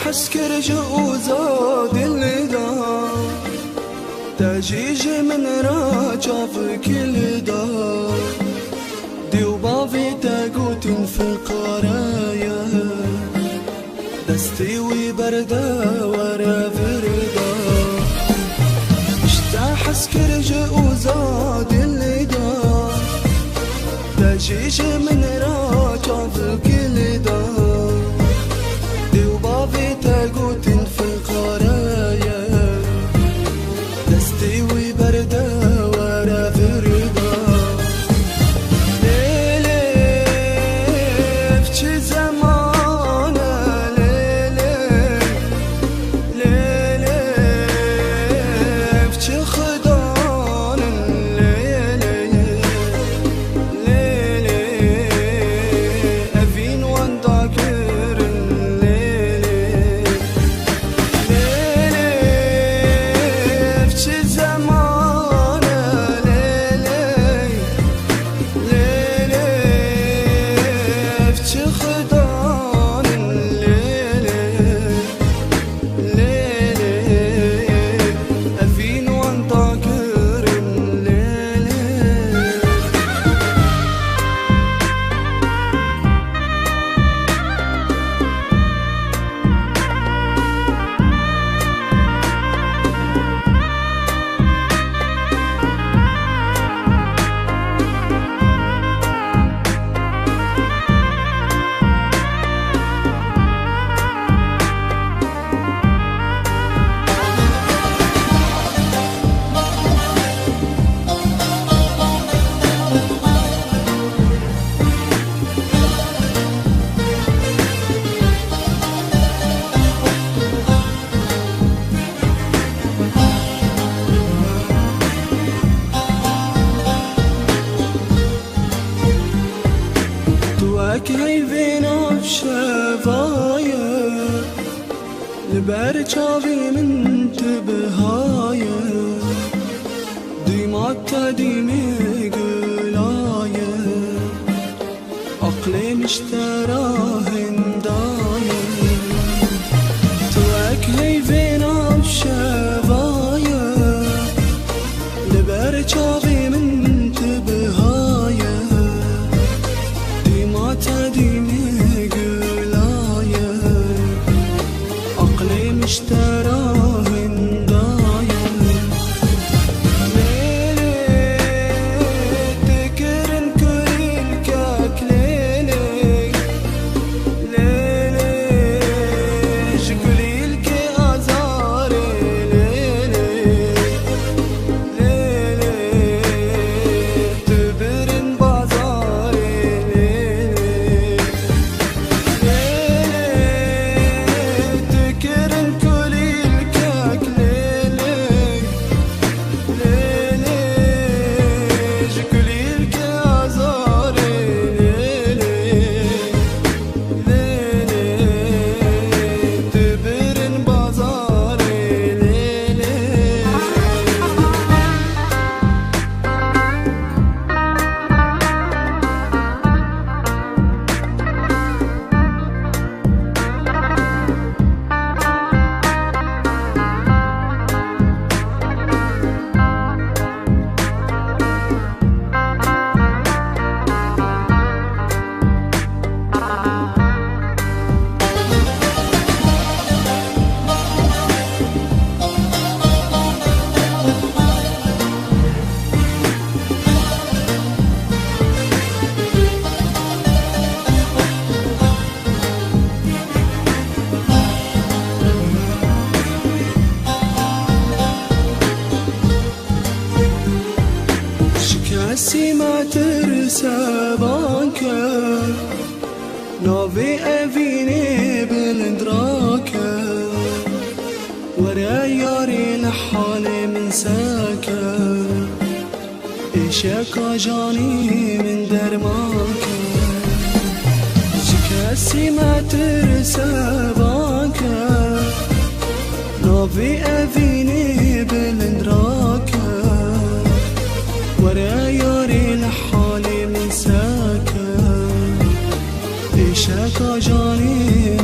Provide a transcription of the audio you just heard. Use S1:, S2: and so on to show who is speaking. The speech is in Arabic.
S1: حسكرج وزاد اللدار تجيج من راجع في كل دار دي وبابي تاقوت في القرايا دستي وبردة ورا فردا اشتا حسكرج وزاد اللدار تجيج من راجع في كل دار دي وبابي تاقوت في القرايا دستي وبردة ورا فردا ليلي في زمانه ليلي ليلي في خدان ليلي ليلي أفين ونداكر ليلي ليلي في زمانه ليلي ليلي في خدان ليلي ليلي أفين ونداكر ليلي كيفنا في شفايا لبرجابي من تبهايا ديما قديمي قلايا عقلي مشتراه هندايا كيفنا في شفايا لبرجابي من تبهايا تديني قلايا عقلي مشتراه هندايا ليلي تكرن كل الكاك ليلي ليلي شكلي الكي ازاري ليلي ليلي تبرن بازاري شكاسي ما ترسى بانكا نوفي أفيني بالدراكة ورا ياري لحالي من ساكا إشاكا جاني من درماكا شكاسي ما ترسى بانكا نوفي أفيني بالدراكة ورا ياري لحالي من ساكا إشاكا جاني